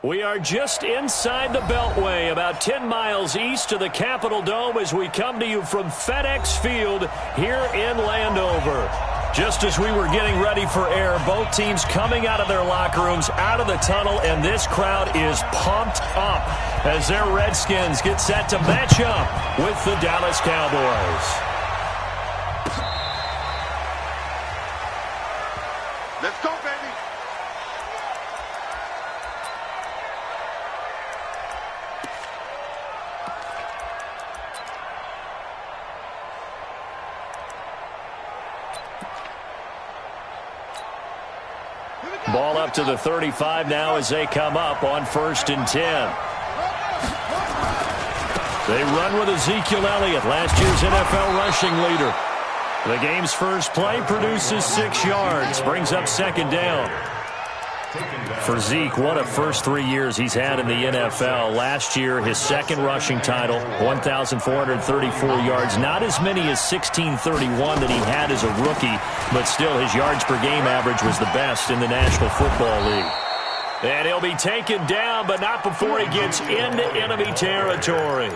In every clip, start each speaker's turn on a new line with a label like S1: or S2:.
S1: We are just inside the Beltway, about 10 miles east of the Capitol Dome as we come to you from FedEx Field here in Landover. Just as we were getting ready for air, both teams coming out of their locker rooms, out of the tunnel, and this crowd is pumped up as their Redskins get set to match up with the Dallas Cowboys.
S2: Let's go, baby.
S1: Ball up to the 35 now as they come up on 1st and 10. They run with Ezekiel Elliott, last year's NFL rushing leader. The game's first play produces 6 yards, brings up 2nd down. For Zeke, what a first 3 years he's had in the NFL. Last year, his 2nd rushing title, 1,434 yards. Not as many as 1,631 that he had as a rookie, but still his yards per game average was the best in the National Football League. And he'll be taken down, but not before he gets into enemy territory.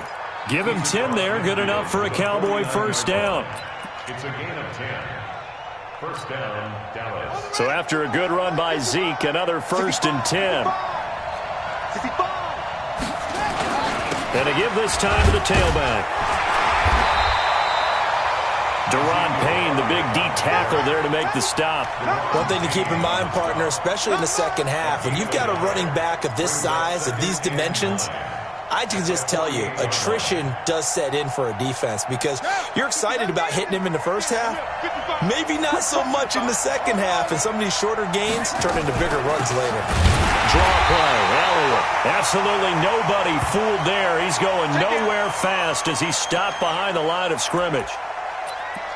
S1: Give him 10 there, good enough for a Cowboy first down.
S3: It's a gain of 10. First down, Dallas.
S1: So after a good run by Zeke, another 1st and 10. And to give this time to the tailback. Deron Payne, the big D tackle there to make the stop.
S4: One thing to keep in mind, partner, especially in the second half, when you've got a running back of this size, of these dimensions, I can just tell you, attrition does set in for a defense because you're excited about hitting him in the first half. Maybe not so much in the second half, and some of these shorter gains turn into bigger runs later.
S1: Draw play, Elliott. Absolutely nobody fooled there. He's going nowhere fast as he stopped behind the line of scrimmage.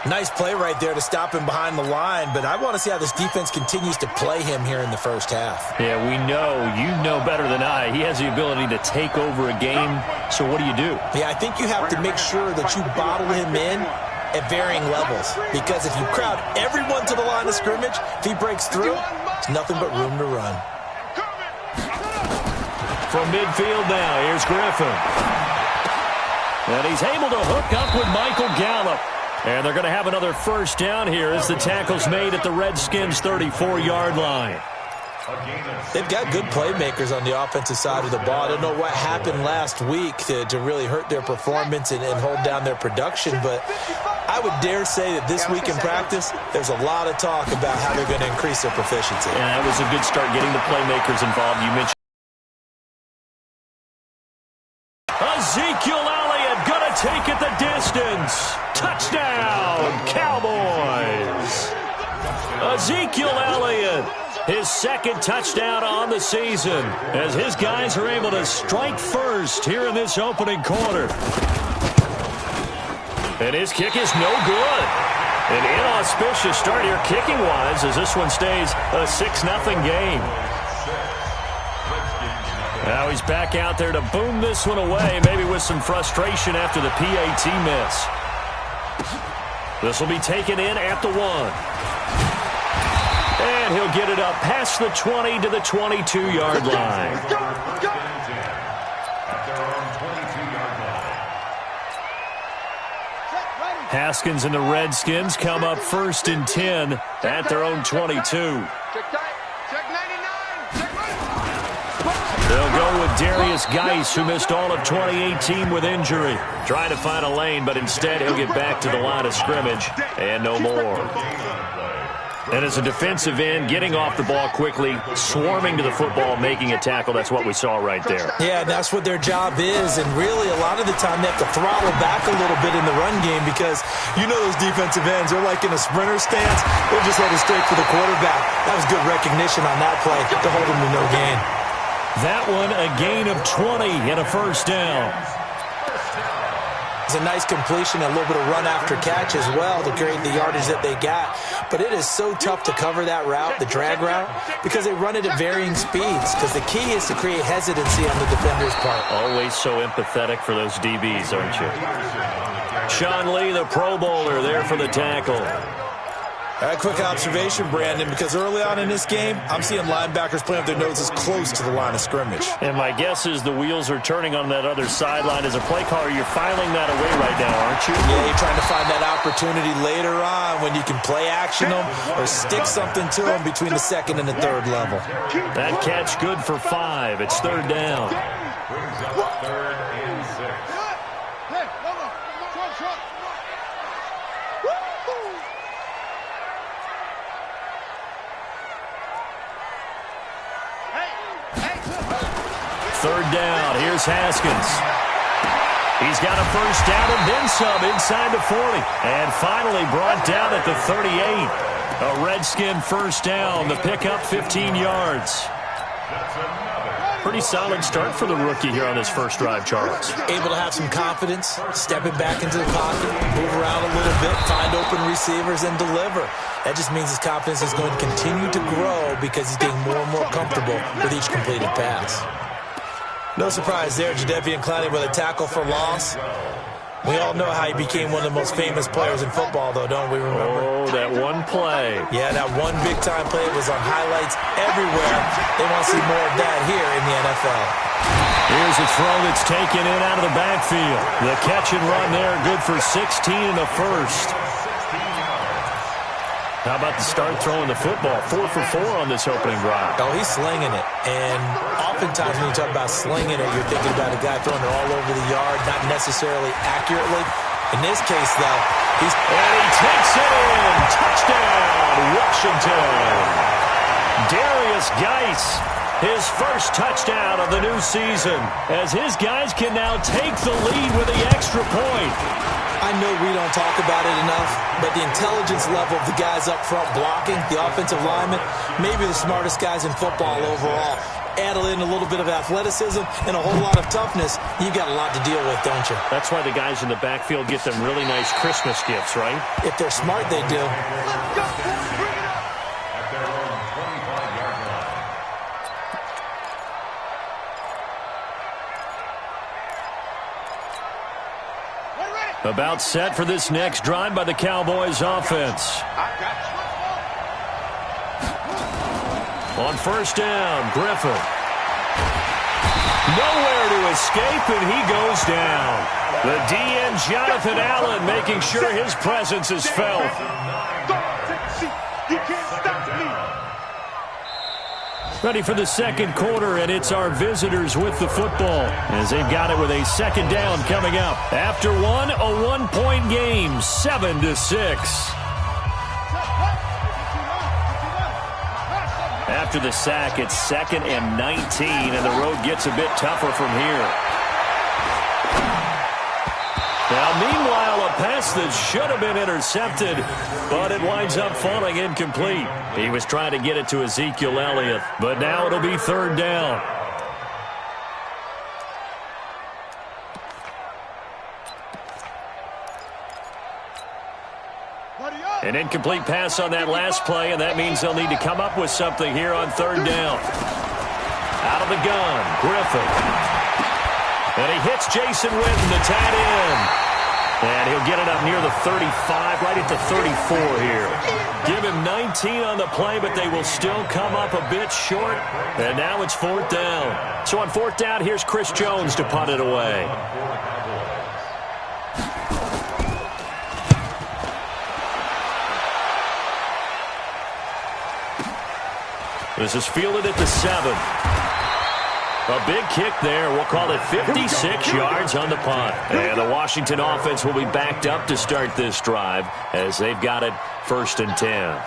S4: Nice play right there to stop him behind the line, but I want to see how this defense continues to play him here in the first half.
S1: Yeah, we know. You know better than I. He has the ability to take over a game, so what do you do?
S4: Yeah, I think you have to make sure that you bottle him in at varying levels, because if you crowd everyone to the line of scrimmage, if he breaks through, it's nothing but room to run.
S1: From midfield now, here's Griffin. And he's able to hook up with Michael Gallup. And they're going to have another first down here as the tackle's made at the Redskins' 34-yard line.
S4: They've got good playmakers on the offensive side of the ball. I don't know what happened last week to really hurt their performance and hold down their production, but I would dare say that this week in practice, there's a lot of talk about how they're going to increase their proficiency.
S1: And that was a good start getting the playmakers involved. You mentioned Ezekiel Elliott going to take it the distance. Touchdown, Cowboys. Ezekiel Elliott, his 2nd touchdown on the season, as his guys are able to strike first here in this opening quarter. And his kick is no good. An inauspicious start here kicking-wise as this one stays a 6-0 game. Now he's back out there to boom this one away, maybe with some frustration after the PAT miss. This will be taken in at the 1. And he'll get it up past the 20 to the 22-yard line. Haskins and the Redskins come up 1st and 10 at their own 22. They'll go with Darius Geis, who missed all of 2018 with injury. Trying to find a lane, but instead he'll get back to the line of scrimmage and no more. And as a defensive end, getting off the ball quickly, swarming to the football, making a tackle, that's what we saw right there.
S4: Yeah, that's what their job is, and really a lot of the time they have to throttle back a little bit in the run game because you know those defensive ends, they're like in a sprinter stance. They're just headed straight for the quarterback. That was good recognition on that play to hold him to no gain.
S1: That one a gain of 20 and a first down.
S4: It's a nice completion, a little bit of run after catch as well to create the yardage that they got. But it is so tough to cover that route, the drag route, because they run it at varying speeds. Because the key is to create hesitancy on the defender's part.
S1: Always so empathetic for those DBs, aren't you? Sean Lee, the Pro Bowler, there for the tackle.
S4: A quick observation, Brandon, because early on in this game, I'm seeing linebackers playing with their noses close to the line of scrimmage.
S1: And my guess is the wheels are turning on that other sideline. As a play caller, you're filing that away right now, aren't you?
S4: Yeah, you're trying to find that opportunity later on when you can play action them or stick something to them between the second and the third level.
S1: That catch good for 5. It's third down.
S3: Brings up 3rd and 6.
S1: Third down. Here's Haskins. He's got a first down and then some inside the 40. And finally brought down at the 38. A Redskin first down. The pickup 15 yards. Pretty solid start for the rookie here on his first drive, Charles.
S4: Able to have some confidence, stepping back into the pocket, move around a little bit, find open receivers, and deliver. That just means his confidence is going to continue to grow because he's getting more and more comfortable with each completed pass. No surprise there, Jadeveon Clowney with a tackle for loss. We all know how he became one of the most famous players in football, though, don't we remember?
S1: Oh, that one play.
S4: Yeah, that one big-time play was on highlights everywhere. They want to see more of that here in the NFL.
S1: Here's a throw that's taken in out of the backfield. The catch and run there, good for 16 in the first. How about the start throwing the football? 4 for 4 on this opening drive.
S4: Oh, he's slinging it. And oftentimes when you talk about slinging it, you're thinking about a guy throwing it all over the yard, not necessarily accurately. In this case, though,
S1: and he takes it in. Touchdown, Washington. Darius Geis, his first touchdown of the new season, as his guys can now take the lead with the extra point.
S4: I know we don't talk about it enough, but the intelligence level of the guys up front blocking, the offensive linemen, maybe the smartest guys in football overall. Add in a little bit of athleticism and a whole lot of toughness, you've got a lot to deal with, don't you?
S1: That's why the guys in the backfield get them really nice Christmas gifts, right?
S4: If they're smart, they do.
S1: About set for this next drive by the Cowboys offense. On first down, Griffin. Nowhere to escape, and he goes down. The DN, Jonathan Allen, making sure his presence is felt.
S2: You can't stop me.
S1: Ready for the second quarter, and it's our visitors with the football as they've got it with a second down coming up. After one, a one-point game, 7-6. After the sack, it's 2nd and 19, and the road gets a bit tougher from here. Now, meanwhile, a pass that should have been intercepted, but it winds up falling incomplete. He was trying to get it to Ezekiel Elliott, but now it'll be third down. An incomplete pass on that last play, and that means they'll need to come up with something here on third down. Out of the gun, Griffin. And he hits Jason Witten, the tight end. And he'll get it up near the 35, right at the 34 here. Give him 19 on the play, but they will still come up a bit short. And now it's fourth down. So on fourth down, here's Chris Jones to punt it away. This is fielded at the 7. A big kick there. We'll call it 56 yards on the punt. And the Washington offense will be backed up to start this drive as they've got it 1st and 10.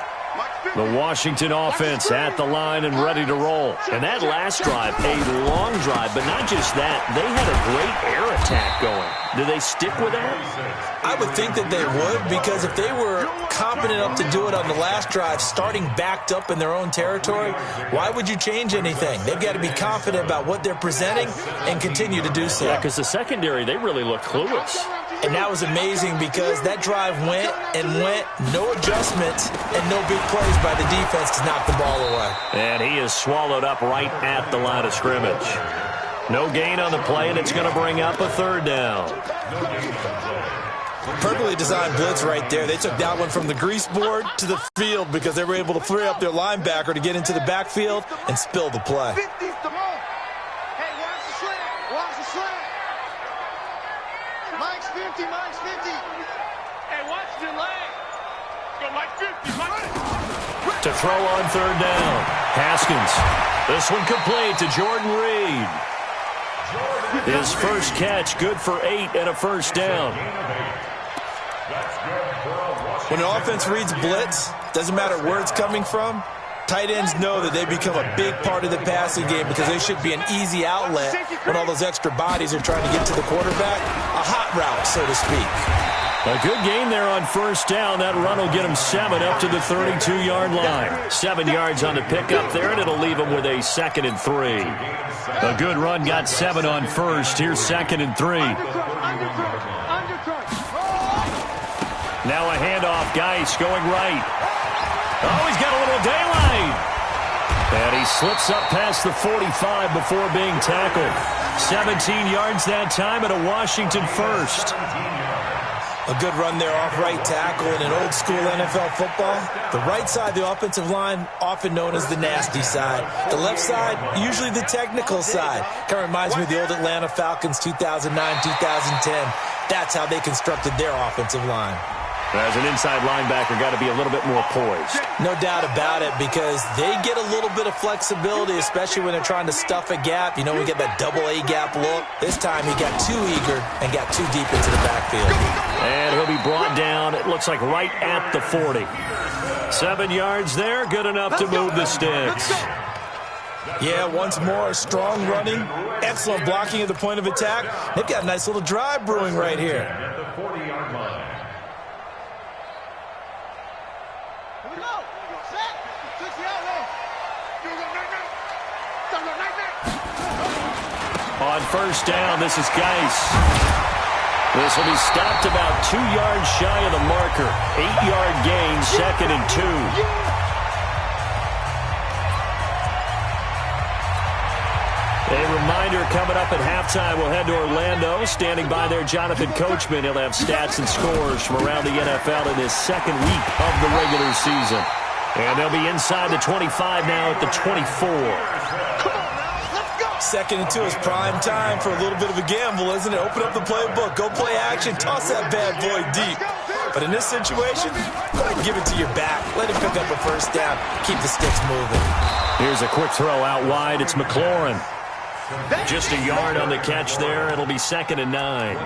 S1: The Washington offense at the line and ready to roll. And that last drive, a long drive, but not just that. They had a great air attack going. Do they stick with that?
S4: I would think that they would, because if they were competent enough to do it on the last drive, starting backed up in their own territory, why would you change anything? They've got to be confident about what they're presenting and continue to do so.
S1: Yeah, because the secondary, they really look clueless.
S4: And that was amazing because that drive went and went, no adjustments and no big plays by the defense to knock the ball away.
S1: And he is swallowed up right at the line of scrimmage. No gain on the play, and it's going to bring up a third down.
S4: Perfectly designed blitz right there. They took that one from the grease board to the field because they were able to free up their linebacker to get into the backfield and spill the play.
S2: Hey, watch the slant. Watch the slant. Mike's 50, Mike's 50. Hey, watch the leg. Go Mike 50, Mike 50.
S1: To throw on third down. Haskins. This one complete to Jordan Reed. His first catch, good for 8 and a first down.
S4: When an offense reads blitz, doesn't matter where it's coming from, tight ends know that they become a big part of the passing game because they should be an easy outlet when all those extra bodies are trying to get to the quarterback. A hot route, so to speak.
S1: A good game there on first down. That run will get him 7 up to the 32-yard line. 7 yards on the pickup there, and it'll leave him with a 2nd and 3. A good run got 7 on first. Here's 2nd and 3. Now a handoff. Geis going right. Oh, he's got a little daylight. And he slips up past the 45 before being tackled. 17 yards that time and a Washington first.
S4: A good run there off right tackle in an old-school NFL football. The right side, the offensive line, often known as the nasty side. The left side, usually the technical side. Kind of reminds me of the old Atlanta Falcons 2009, 2010. That's how they constructed their offensive line.
S1: As an inside linebacker, got to be a little bit more poised.
S4: No doubt about it, because they get a little bit of flexibility, especially when they're trying to stuff a gap. You know, we get that double A gap look. This time he got too eager and got too deep into the backfield.
S1: And he'll be brought down, it looks like right at the 40. 7 yards there, good enough to move the sticks.
S4: Yeah, once more, strong running, excellent blocking at the point of attack. They've got a nice little drive brewing right here.
S3: At the 40-yard line.
S1: On first down, this is Geis. This will be stopped about 2 yards shy of the marker. 8-yard gain, 2nd and 2. A reminder coming up at halftime, we'll head to Orlando. Standing by there, Jonathan Coachman. He'll have stats and scores from around the NFL in his second week of the regular season. And they'll be inside the 25 now at the 24.
S4: 2nd and 2 is prime time for a little bit of a gamble, isn't it? Open up the playbook, go play action, toss that bad boy deep. But in this situation, go ahead and give it to your back. Let him pick up a first down. Keep the sticks moving.
S1: Here's a quick throw out wide. It's McLaurin. Just a yard on the catch there. It'll be 2nd and 9.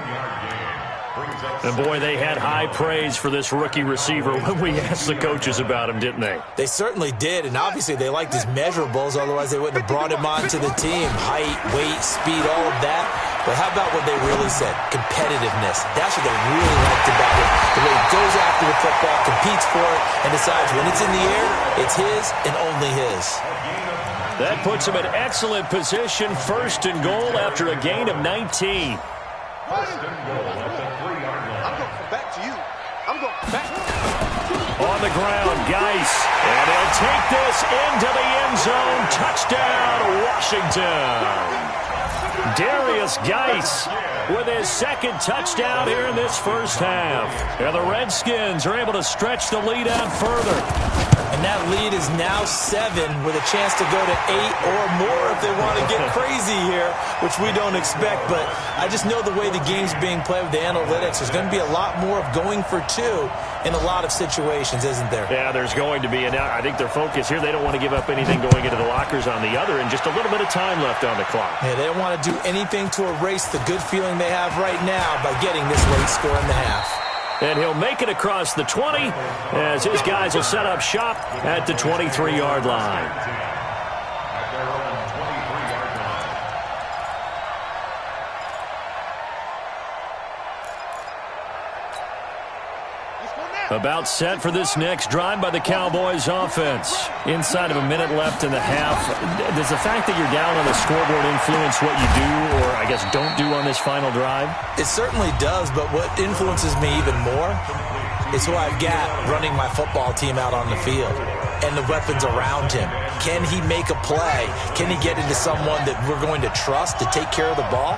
S1: And, boy, they had high praise for this rookie receiver when we asked the coaches about him, didn't they?
S4: They certainly did, and obviously they liked his measurables, otherwise they wouldn't have brought him onto the team. Height, weight, speed, all of that. But how about what they really said? Competitiveness. That's what they really liked about him. The way he goes after the football, competes for it, and decides when it's in the air, it's his and only his.
S1: That puts him in excellent position, 1st and goal after a gain of 19.
S3: First and goal at the 3-yard line.
S2: I'm going back to you. I'm going back.
S1: On the ground, Geis. And he'll take this into the end zone. Touchdown, Washington. Darius Geis with his 2nd touchdown here in this first half. And the Redskins are able to stretch the lead out further.
S4: And that lead is now 7 with a chance to go to 8 or more if they want to get crazy here, which we don't expect. But I just know the way the game's being played with the analytics, there's going to be a lot more of going for 2 in a lot of situations, isn't there?
S1: Yeah, there's going to be. And I think their focus here, they don't want to give up anything going into the lockers on the other, and just a little bit of time left on the clock.
S4: Yeah, they don't want to do anything to erase the good feeling they have right now by getting this late score in the half.
S1: And he'll make it across the 20 as his guys will set up shop at the 23-yard line.
S3: At their own 23-yard line.
S1: About set for this next drive by the Cowboys offense. Inside of a minute left in the half. Does the fact that you're down on the scoreboard influence what you do or, I guess, don't do on this final drive?
S4: It certainly does, but what influences me even more is who I've got running my football team out on the field and the weapons around him. Can he make a play? Can he get into someone that we're going to trust to take care of the ball?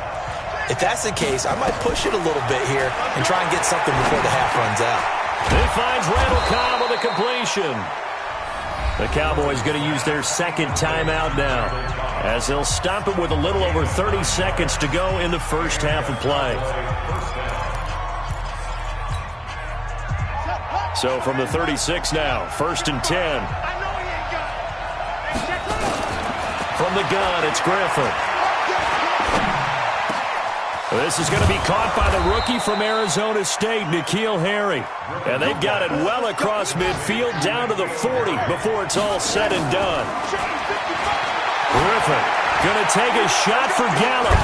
S4: If that's the case, I might push it a little bit here and try and get something before the half runs out.
S1: He finds Randall Cobb with a completion. The Cowboys going to use their second timeout now, as they'll stop it with a little over 30 seconds to go in the first half of play. So from the 36 now, 1st and 10. From the gun, it's Griffin. This is going to be caught by the rookie from Arizona State, N'Keal Harry. And they've got it well across midfield down to the 40 before it's all said and done. Griffin going to take a shot for Gallup.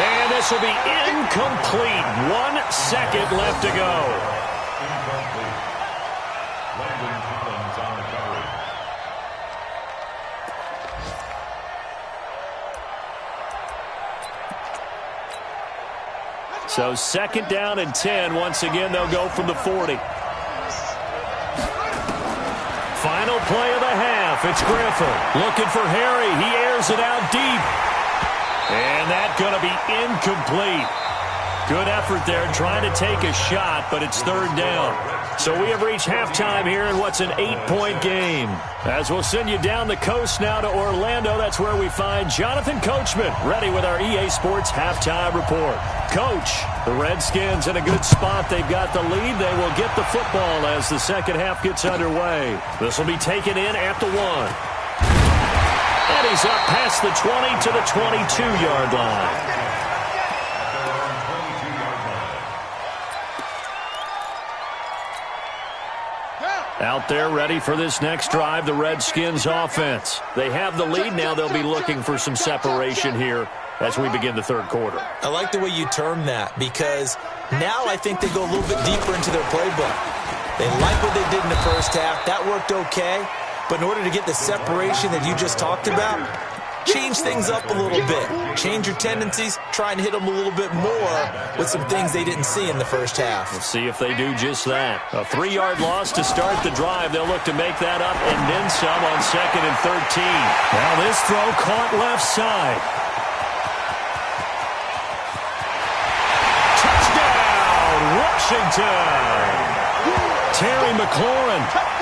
S1: And this will be incomplete. 1 second left to go. So 2nd down and 10. Once again, they'll go from the 40. Final play of the half. It's Griffin looking for Harry. He airs it out deep. And that's going to be incomplete. Good effort there trying to take a shot, but it's 3rd down. So we have reached halftime here in what's an 8-point game. As we'll send you down the coast now to Orlando, that's where we find Jonathan Coachman, ready with our EA Sports halftime report. Coach, the Redskins in a good spot. They've got the lead. They will get the football as the second half gets underway. This will be taken in at the 1. And he's up past the 20 to the 22-yard line. Out there ready for this next drive, the Redskins offense. They have the lead. Now they'll be looking for some separation here as we begin the 3rd quarter.
S4: I like the way you term that, because now I think they go a little bit deeper into their playbook. They like what they did in the first half. That worked okay. But in order to get the separation that you just talked about, change things up a little bit. Change your tendencies. Try and hit them a little bit more with some things they didn't see in the first half.
S1: We'll see if they do just that. A 3-yard loss to start the drive. They'll look to make that up and then some on 2nd and 13. Now this throw caught left side. Touchdown, Washington! Terry McLaurin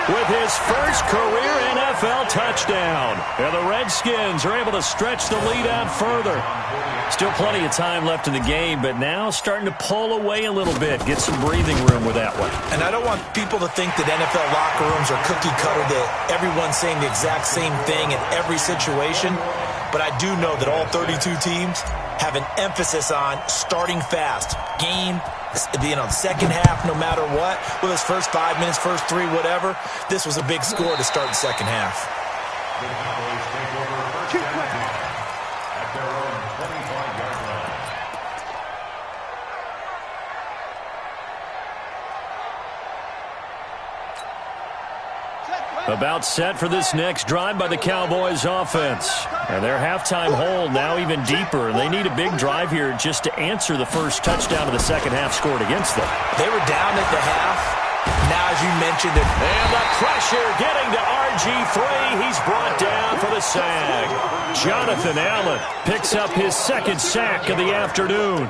S1: with his first career NFL touchdown. And the Redskins are able to stretch the lead out further. Still plenty of time left in the game, but now starting to pull away a little bit. Get some breathing room with that one.
S4: And I don't want people to think that NFL locker rooms are cookie cutter, that everyone's saying the exact same thing in every situation. But I do know that all 32 teams have an emphasis on starting fast. Game, being on the second half, no matter what. Whether it's first 5 minutes, first 3, whatever. This was a big score to start the second half.
S3: The Cowboys take over first and 10 at their own 25-yard line.
S1: About set for this next drive by the Cowboys offense. And their halftime hold now even deeper. And they need a big drive here just to answer the first touchdown of the second half scored against them.
S4: They were down at the half. Now, as you mentioned it.
S1: And the pressure getting to RG3. He's brought down for the sack. Jonathan Allen picks up his 2nd sack of the afternoon.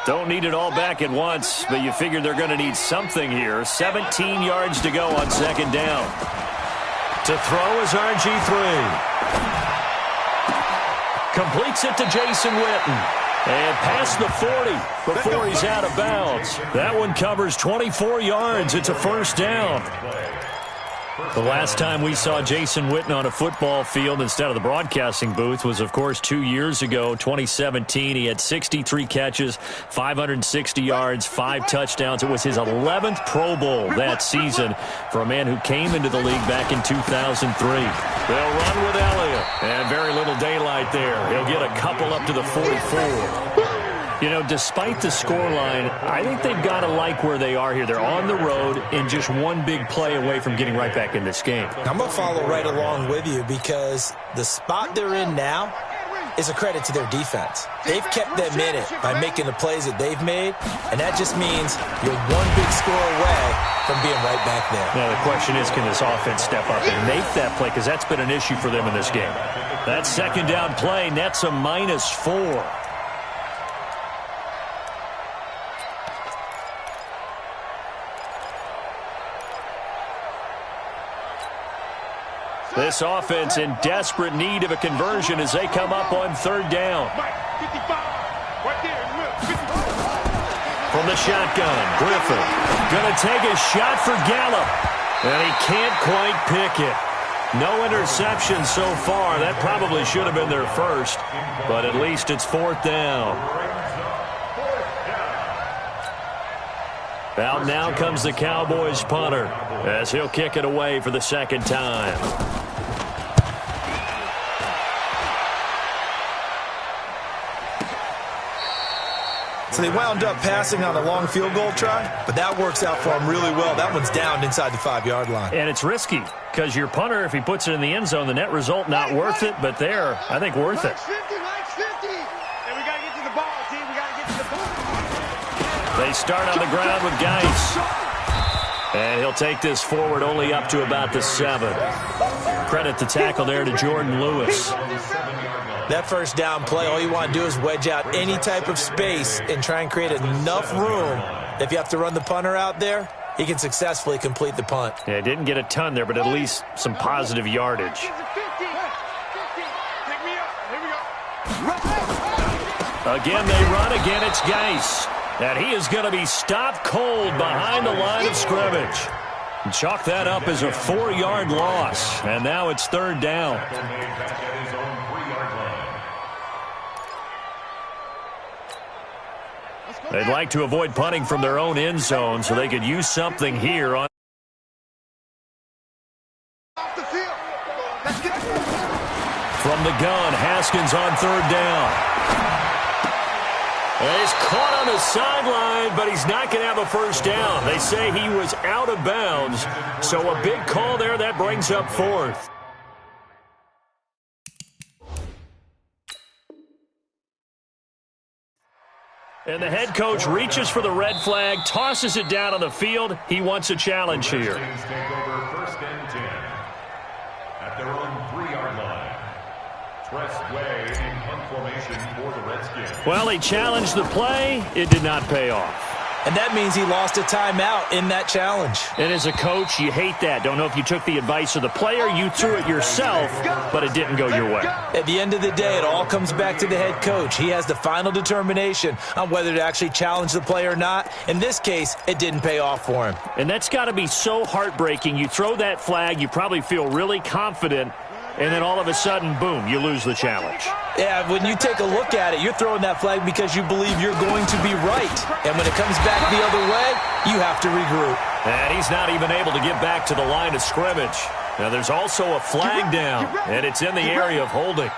S1: Don't need it all back at once, but you figure they're going to need something here. 17 yards to go on 2nd down. To throw is RG3. Completes it to Jason Witten. And past the 40 before he's out of bounds. That one covers 24 yards. It's a 1st down. The last time we saw Jason Witten on a football field instead of the broadcasting booth was, of course, 2 years ago, 2017. He had 63 catches, 560 yards, 5 touchdowns. It was his 11th Pro Bowl that season for a man who came into the league back in 2003. They'll run with Elliott, and very little daylight there. He'll get a couple up to the 44. You know, despite the scoreline, I think they've got to like where they are here. They're on the road and just one big play away from getting right back in this game.
S4: I'm going to follow right along with you, because the spot they're in now, is a credit to their defense. They've kept them in it by making the plays that they've made, and that just means you're one big score away from being right back there.
S1: Now, the question is, can this offense step up and make that play? Because that's been an issue for them in this game. That second down play nets a -4. This offense in desperate need of a conversion as they come up on third down. From the shotgun, Griffin going to take a shot for Gallup, and he can't quite pick it. No interception so far. That probably should have been their first, but at least it's fourth down. Out now comes the Cowboys punter as he'll kick it away for the second time.
S4: So they wound up passing on a long field goal try, but that works out for them really well. That one's down inside the 5-yard line.
S1: And it's risky because your punter, if he puts it in the end zone, the net result not worth it, but there, I think worth it.
S2: And we got to get to the ball, team. We got to get to the ball.
S1: They start on the ground with Geis. And he'll take this forward only up to about the 7. Credit the tackle there to Jordan Lewis.
S4: That first down play, all you want to do is wedge out any type of space and try and create enough room. If you have to run the punter out there, he can successfully complete the punt.
S1: Yeah, didn't get a ton there, but at least some positive yardage. Again, they run. Again, it's Geis. And he is going to be stopped cold behind the line of scrimmage. Chalk that up as a 4-yard loss. And now it's third down. They'd like to avoid punting from their own end zone so they could use something here on. From the gun, Haskins on third down. And he's caught on the sideline, but he's not going to have a first down. They say he was out of bounds, so a big call there that brings up fourth. And the head coach reaches for the red flag, tosses it down on the field. He wants a challenge here.
S3: Take over first and 10 at their own 3-yard line. Press way in punt formation for the Redskins.
S1: Well, he challenged the play. It did not pay off.
S4: And that means he lost a timeout in that challenge.
S1: And as a coach, you hate that. Don't know if you took the advice of the player, you threw it yourself, but it didn't go your way.
S4: At the end of the day, it all comes back to the head coach. He has the final determination on whether to actually challenge the play or not. In this case, it didn't pay off for him.
S1: And that's got to be so heartbreaking. You throw that flag, you probably feel really confident, and then all of a sudden, boom, you lose the challenge.
S4: Yeah, when you take a look at it, you're throwing that flag because you believe you're going to be right. And when it comes back the other way, you have to regroup.
S1: And he's not even able to get back to the line of scrimmage. Now, there's also a flag down, and it's in the area of holding.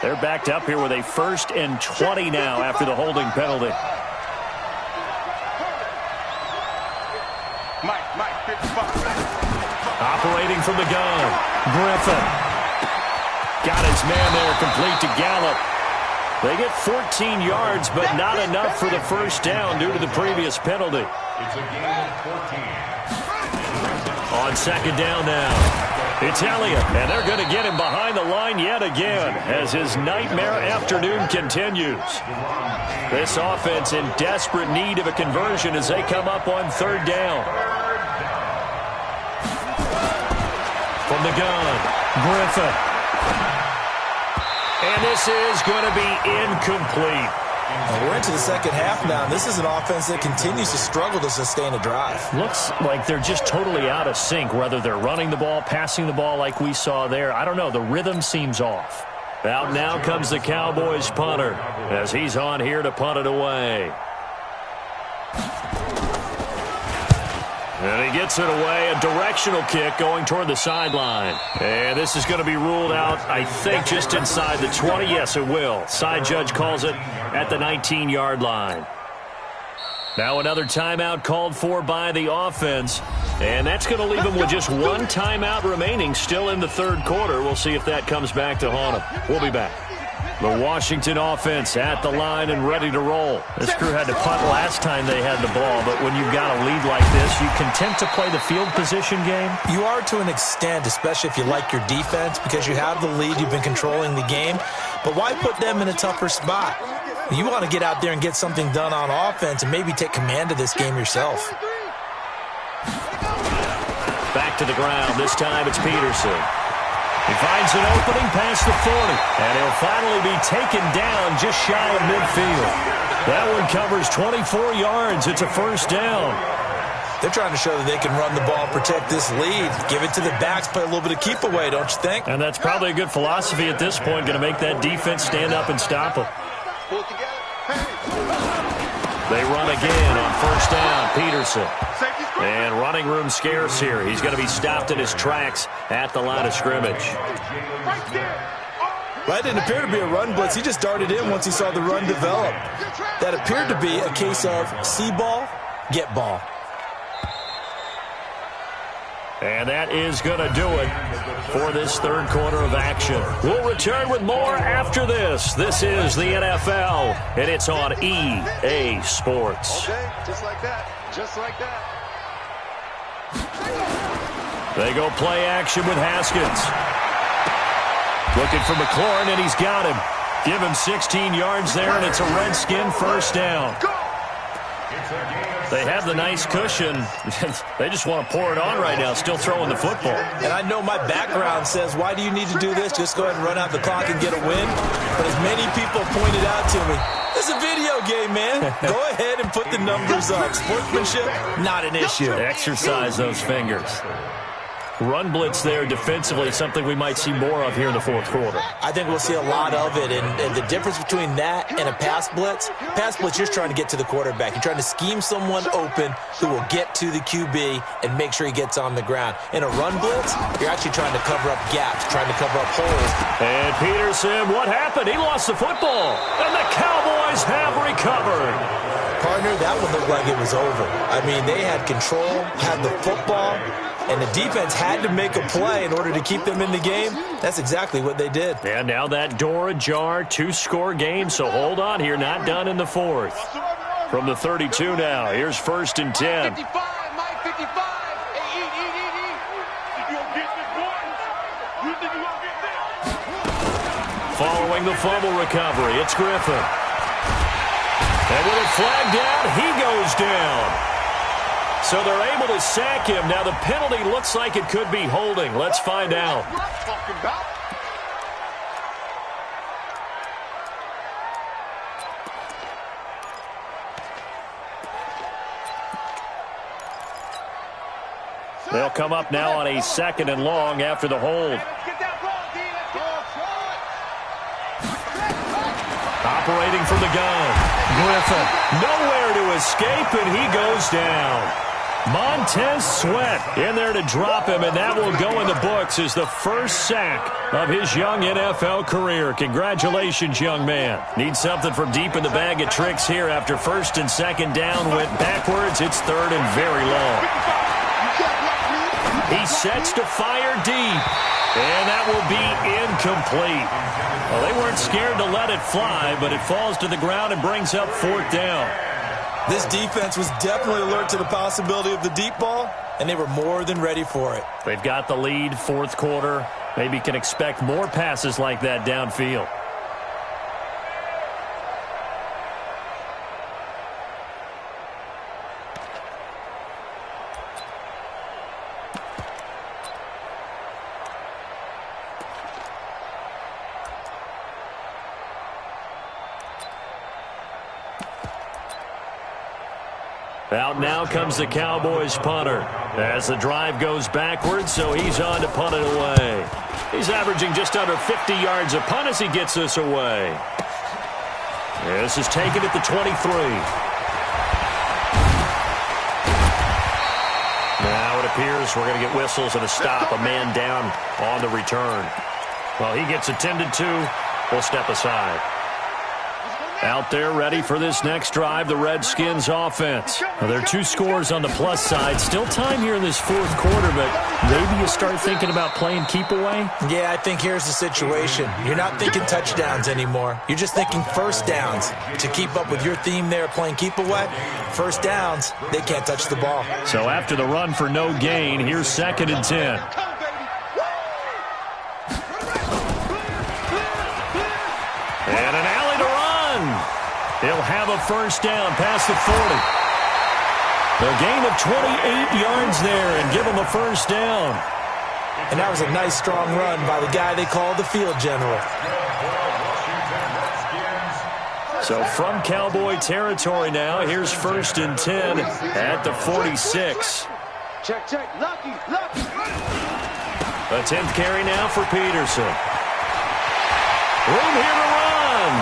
S1: They're backed up here with a 1st and 20 now after the holding penalty. Operating from the gun, Griffin. Got his man there, complete to Gallup. They get 14 yards, but not enough for the first down due to the previous penalty.
S3: It's a gain of 14.
S1: On second down now, it's Elliott, and they're going to get him behind the line yet again as his nightmare afternoon continues. This offense in desperate need of a conversion as they come up on third down. From the gun, Griffin. And this is going to be incomplete.
S4: We're into the second half now, and this is an offense that continues to struggle to sustain a drive.
S1: Looks like they're just totally out of sync, whether they're running the ball, passing the ball like we saw there. I don't know. The rhythm seems off. Out now comes the Cowboys punter as he's on here to punt it away. And he gets it away, a directional kick going toward the sideline. And this is going to be ruled out, I think, just inside the 20. Yes, it will. Side judge calls it at the 19-yard line. Now another timeout called for by the offense And that's going to leave him with just one timeout remaining still in the third quarter. We'll see if that comes back to haunt him. We'll be back. The Washington offense at the line and ready to roll. This crew had to punt last time they had the ball, but when you've got a lead like this, you content to play the field position game?
S4: You are to an extent, especially if you like your defense, because you have the lead, you've been controlling the game. But why put them in a tougher spot? You want to get out there and get something done on offense and maybe take command of this game yourself.
S1: Back to the ground. This time it's Peterson. He finds an opening past the 40, and he'll finally be taken down just shy of midfield. That one covers 24 yards. It's a first down.
S4: They're trying to show that they can run the ball, protect this lead, give it to the backs, play a little bit of keep away, don't you think?
S1: And that's probably a good philosophy at this point, going to make that defense stand up and stop them. They run again on first down. Peterson. And running room scarce here. He's going to be stopped in his tracks at the line of scrimmage.
S4: That didn't appear to be a run blitz. He just darted in once he saw the run develop. That appeared to be a case of see ball, get ball.
S1: And that is going to do it for this third quarter of action. We'll return with more after this. This is the NFL, and it's on EA Sports.
S2: Okay, just like that. Just like that.
S1: They go play action with Haskins. Looking for McLaurin, and he's got him. Give him 16 yards there, and it's a Redskin first down. They have the nice cushion. They just want to pour it on right now, still throwing the football.
S4: And I know my background says, why do you need to do this? Just go ahead and run out the clock and get a win. But as many people pointed out to me, it's a video game, man. Go ahead and put the numbers up. Sportsmanship, not an issue.
S1: Exercise those fingers. Run blitz there defensively, something we might see more of here in the fourth quarter.
S4: I think we'll see a lot of it, and the difference between that and a pass blitz, you're trying to get to the quarterback. You're trying to scheme someone open who will get to the QB and make sure he gets on the ground. In a run blitz, you're actually trying to cover up gaps, trying to cover up holes.
S1: And Peterson, what happened? He lost the football, and the Cowboys have recovered.
S4: Partner, that one looked like it was over. I mean, they had control, had the football, and the defense had to make a play in order to keep them in the game. That's exactly what they did.
S1: And now that door ajar, two-score game, so hold on here, not done in the fourth. From the 32 now, here's first and 10.
S2: 55, Mike 55. Hey, eat. You gonna get this, boy? You think you gonna get this?
S1: Following the fumble recovery, it's Griffin. And with a flag down, he goes down. So they're able to sack him. Now the penalty looks like it could be holding. Let's find out. They'll come up now on a second and long after the hold. Operating from the gun. Griffin nowhere to escape, and he goes down. Montez Sweat in there to drop him, and that will go in the books as the first sack of his young NFL career. Congratulations, young man. Needs something from deep in the bag of tricks here after first and second down went backwards. It's third and very long. He sets to fire deep, and that will be incomplete. Well, they weren't scared to let it fly, but it falls to the ground and brings up fourth down.
S4: This defense was definitely alert to the possibility of the deep ball, and they were more than ready for it.
S1: They've got the lead, fourth quarter. Maybe can expect more passes like that downfield. Out now comes the Cowboys punter as the drive goes backwards, so he's on to punt it away. He's averaging just under 50 yards a punt as he gets this away. This is taken at the 23. Now it appears we're going to get whistles and a stop, a man down on the return. Well, he gets attended to. We'll step aside. Out there ready for this next drive, the Redskins offense. Well, there are 2 scores on the plus side. Still time here in this fourth quarter, but maybe you start thinking about playing keep away?
S4: Yeah, I think here's the situation. You're not thinking touchdowns anymore. You're just thinking first downs. To keep up with your theme there, playing keep away, first downs, they can't touch the ball.
S1: So after the run for no gain, here's 2nd and 10. And an alley to run. He'll have a first down past the 40. A gain of 28 yards there and give him a first down.
S4: And that was a nice, strong run by the guy they call the field general.
S1: So from Cowboy territory now, here's 1st and 10 at the 46.
S2: Check, check. Lucky.
S1: A 10th carry now for Peterson. Room here to run.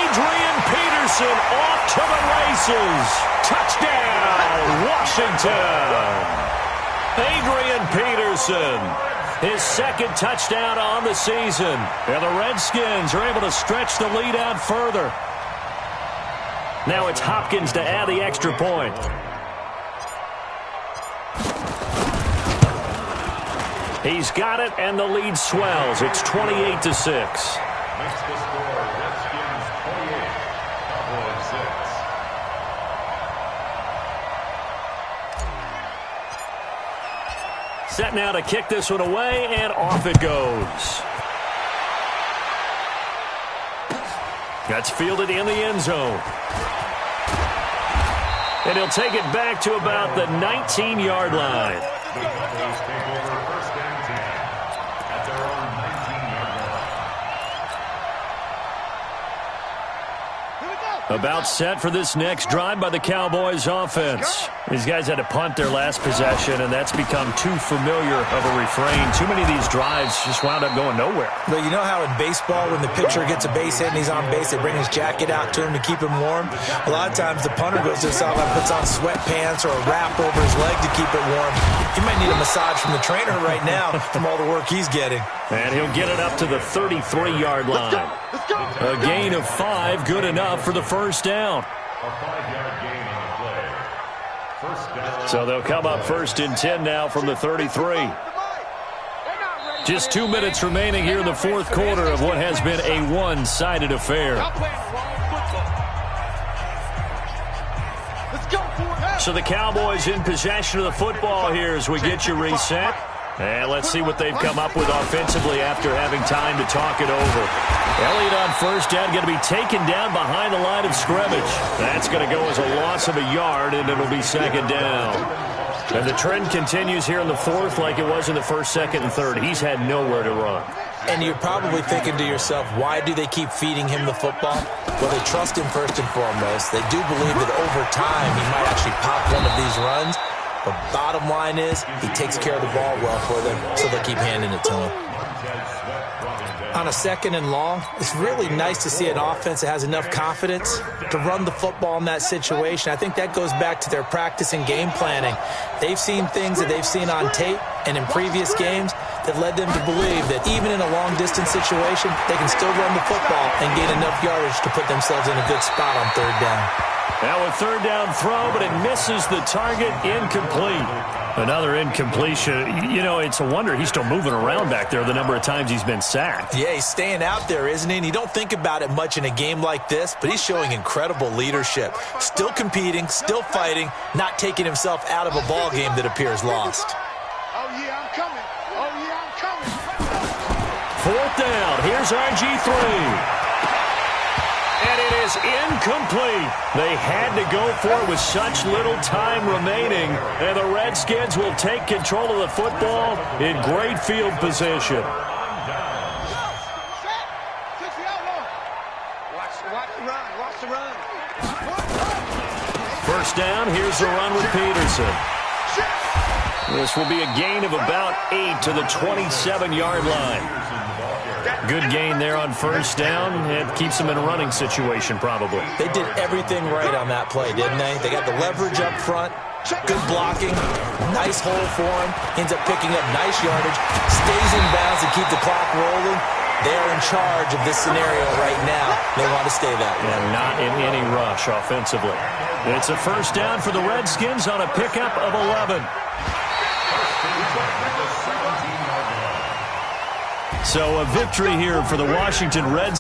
S1: Adrian Peterson off to the races. Touchdown, Washington. Adrian Peterson, his 2nd touchdown on the season. And the Redskins are able to stretch the lead out further. Now it's Hopkins to add the extra point. He's got it, and the lead swells. It's 28-6.
S3: Makes the score Redskins 28, Cowboys 6.
S1: Set now to kick this one away, and off it goes. That's fielded in the end zone. And he'll take it back to about the 19-yard line.
S3: The Cowboys take over 1st and 10 at their own 19-yard line.
S1: About set for this next drive by the Cowboys offense. These guys had to punt their last possession, and that's become too familiar of a refrain. Too many of these drives just wound up going nowhere.
S4: But you know how in baseball, when the pitcher gets a base hit and he's on base, they bring his jacket out to him to keep him warm? A lot of times the punter goes to the sideline, puts on sweatpants or a wrap over his leg to keep it warm. He might need a massage from the trainer right now from all the work he's getting.
S1: And he'll get it up to the 33-yard line. A gain of 5, good enough for the first down.
S3: A 5-yard gain on the play. First down.
S1: So they'll come up 1st and 10 now from the 33. Just 2 minutes remaining here in the fourth quarter of what has been a one-sided affair. So the Cowboys in possession of the football here as we get you reset. And let's see what they've come up with offensively after having time to talk it over. Elliott on first down, going to be taken down behind the line of scrimmage. That's going to go as a loss of a yard, and it'll be 2nd down. And the trend continues here in the fourth like it was in the 1st, 2nd, and 3rd. He's had nowhere to run.
S4: And you're probably thinking to yourself, why do they keep feeding him the football? Well, they trust him first and foremost. They do believe that over time he might actually pop one of these runs. But bottom line is, he takes care of the ball well for them, so they'll keep handing it to him. On a 2nd and long, it's really nice to see an offense that has enough confidence to run the football in that situation. I think that goes back to their practice and game planning. They've seen things that they've seen on tape and in previous games that led them to believe that even in a long-distance situation, they can still run the football and gain enough yardage to put themselves in a good spot on 3rd down.
S1: Now a 3rd down throw, but it misses the target, incomplete. Another incompletion. You know, it's a wonder he's still moving around back there the number of times he's been sacked.
S4: Yeah, he's staying out there, isn't he? And you don't think about it much in a game like this, but he's showing incredible leadership. Still competing, still fighting, not taking himself out of a ball game that appears lost.
S2: Oh, yeah, I'm coming. Oh, yeah, I'm coming.
S1: 4th down. Here's RG3. And it is incomplete. They had to go for it with such little time remaining. And the Redskins will take control of the football in great field position.
S2: Watch the run.
S1: First down, here's the run with Peterson. This will be a gain of about 8 to the 27-yard line. Good gain there on first down. It keeps them in a running situation, probably.
S4: They did everything right on that play, didn't they? They got the leverage up front, good blocking, nice hole for him, ends up picking up nice yardage, stays in bounds to keep the clock rolling. They're in charge of this scenario right now. They want to stay that way.
S1: And not in any rush offensively. It's a first down for the Redskins on a pickup of 11. So a victory here for the Washington Redskins.